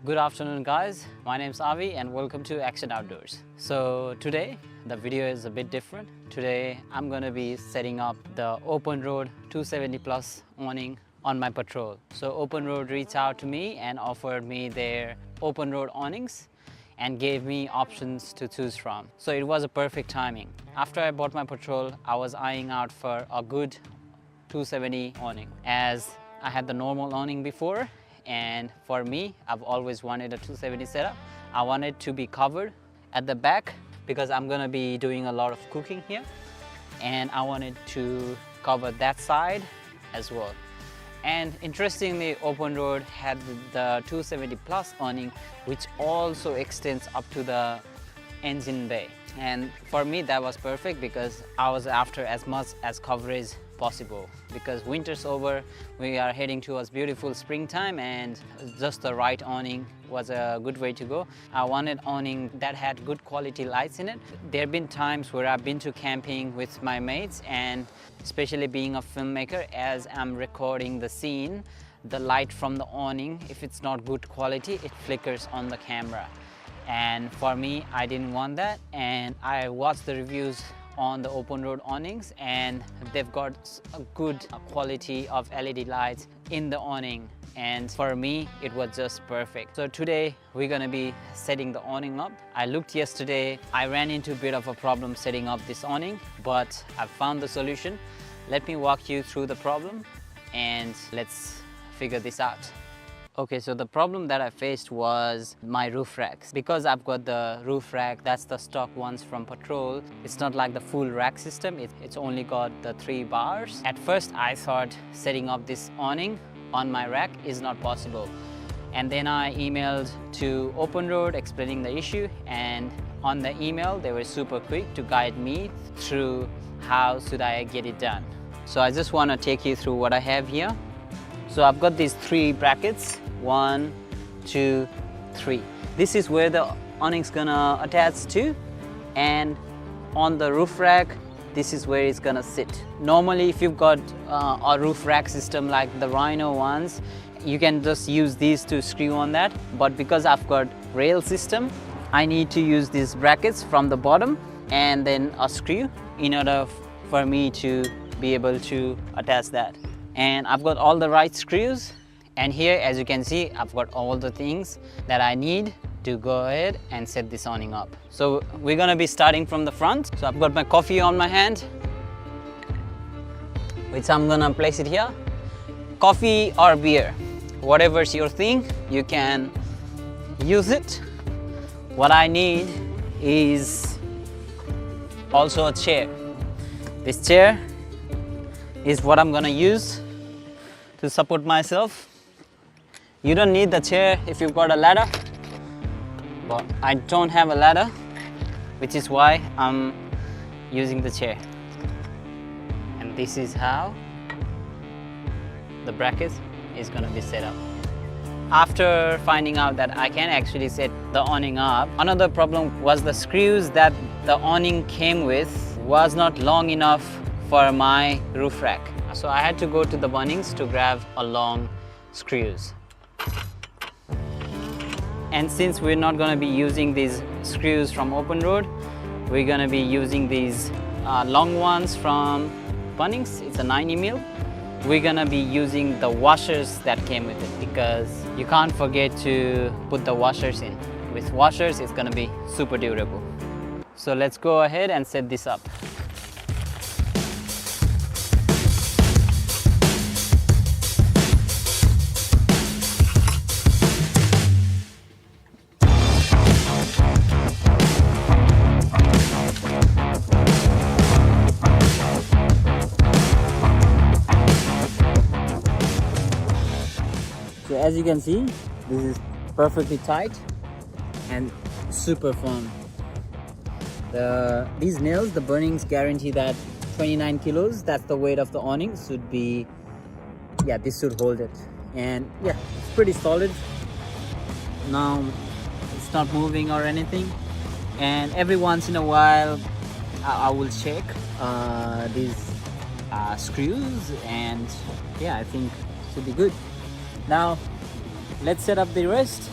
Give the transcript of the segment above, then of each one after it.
Good afternoon guys, my name is Avi and welcome to Action Outdoors. So today the video is a bit different. Today I'm going to be setting up the OPENROAD 270 plus awning on my Patrol. So OPENROAD reached out to me and offered me their OPENROAD awnings and gave me options to choose from. So it was a perfect timing. After I bought my Patrol, I was eyeing out for a good 270 awning, as I had the normal awning before, and for me, I've always wanted a 270 setup. I wanted to be covered at the back because I'm gonna be doing a lot of cooking here, and I wanted to cover that side as well. And interestingly, OPENROAD had the 270 plus awning, which also extends up to the engine bay. And for me, that was perfect because I was after as much as coverage possible, because winter's over, we are heading towards beautiful springtime, and just the right awning was a good way to go. I wanted awning that had good quality lights in it. There have been times where I've been to camping with my mates, and especially being a filmmaker, as I'm recording the scene, the light from the awning, if it's not good quality, it flickers on the camera. And for me, I didn't want that, and I watched the reviews on the OPENROAD awnings, and they've got a good quality of LED lights in the awning, and for me it was just perfect. So today we're gonna be setting the awning up. I looked yesterday, I ran into a bit of a problem setting up this awning, but I found the solution. Let me walk you through the problem and let's figure this out. Okay, so the problem that I faced was my roof racks. Because I've got the roof rack, that's the stock ones from Patrol. It's not like the full rack system, it's only got the 3 bars. At first I thought setting up this awning on my rack is not possible. And then I emailed to OPENROAD explaining the issue, and on the email they were super quick to guide me through how should I get it done. So I just want to take you through what I have here. So I've got these 3 brackets, 1, 2, 3. This is where the awning's gonna attach to, and on the roof rack, this is where it's gonna sit. Normally, if you've got a roof rack system like the Rhino ones, you can just use these to screw on that. But because I've got rail system, I need to use these brackets from the bottom and then a screw in order for me to be able to attach that. And I've got all the right screws, and here, as you can see, I've got all the things that I need to go ahead and set this awning up. So we're gonna be starting from the front. So I've got my coffee on my hand, which I'm gonna place it here. Coffee or beer, whatever's your thing, you can use it. What I need is also a chair. This chair is what I'm gonna use to support myself. You don't need the chair if you've got a ladder, but I don't have a ladder, which is why I'm using the chair. And this is how the bracket is gonna be set up. After finding out that I can actually set the awning up, another problem was the screws that the awning came with was not long enough for my roof rack. So I had to go to the Bunnings to grab a long screws. And since we're not going to be using these screws from OPENROAD, we're going to be using these long ones from Bunnings. It's a 90mm. We're going to be using the washers that came with it, because you can't forget to put the washers in. With washers, it's going to be super durable. So let's go ahead and set this up. So as you can see, this is perfectly tight and super firm. These nails, the Bunnings guarantee that 29 kilos, that's the weight of the awning, should be, yeah, this should hold it. And yeah, it's pretty solid. Now, it's not moving or anything. And every once in a while, I will check these screws, and yeah, I think it should be good. Now let's set up the rest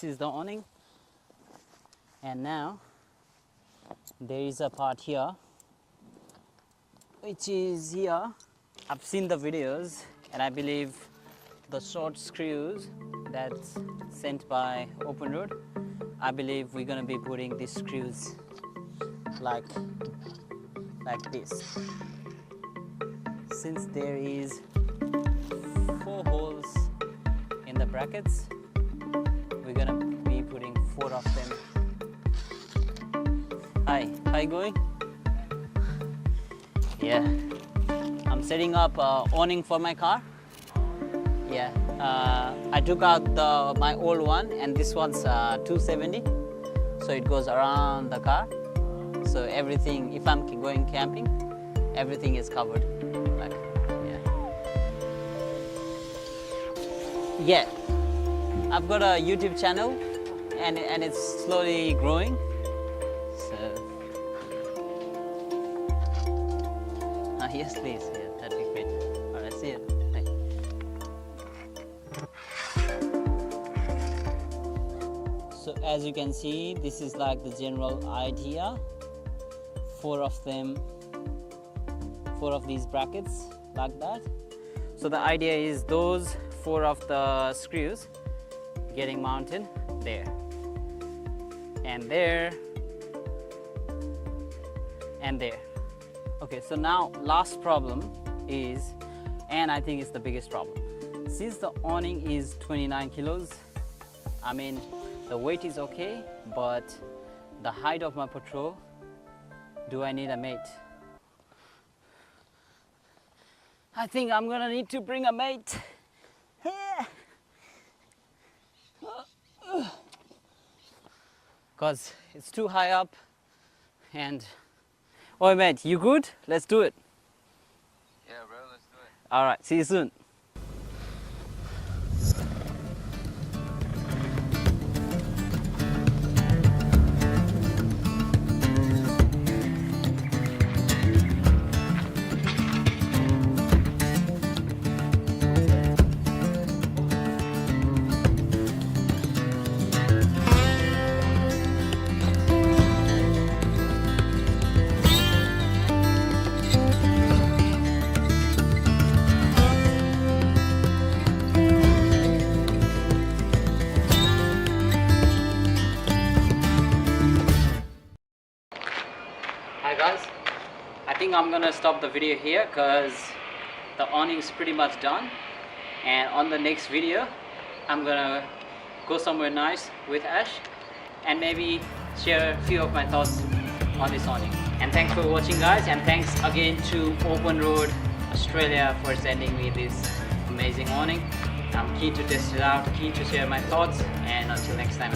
this is the awning, and now there is a part here which is here. I've seen the videos, and I believe the short screws that's sent by OPENROAD, I believe we're gonna be putting these screws like this. Since there is 4 holes in the brackets, we're gonna be putting 4 of them. Hi, how you going? Yeah, I'm setting up awning for my car. Yeah, I took out my old one, and this one's 270, so it goes around the car. So everything, if I'm going camping, everything is covered. Like, yeah. I've got a YouTube channel, and it's slowly growing. So, yes, please. Yeah, that'd be great. All right, see you. Bye. So as you can see, this is like the general idea. 4 of these brackets like that. So the idea is those 4 of the screws getting mounted there and there and there. Okay, so now last problem is, and I think it's the biggest problem, since the awning is 29 kilos, I mean the weight is okay, but the height of my Patrol, do I need a mate? I think I'm gonna need to bring a mate. Because it's too high up. And oh mate, you good? Let's do it. Yeah bro, let's do it. Alright, see you soon. Hi guys, I think I'm gonna stop the video here because the awning is pretty much done, and on the next video I'm gonna go somewhere nice with Ash and maybe share a few of my thoughts on this awning. And thanks for watching guys, and thanks again to OPENROAD Australia for sending me this amazing awning. I'm keen to test it out, keen to share my thoughts, and until next time.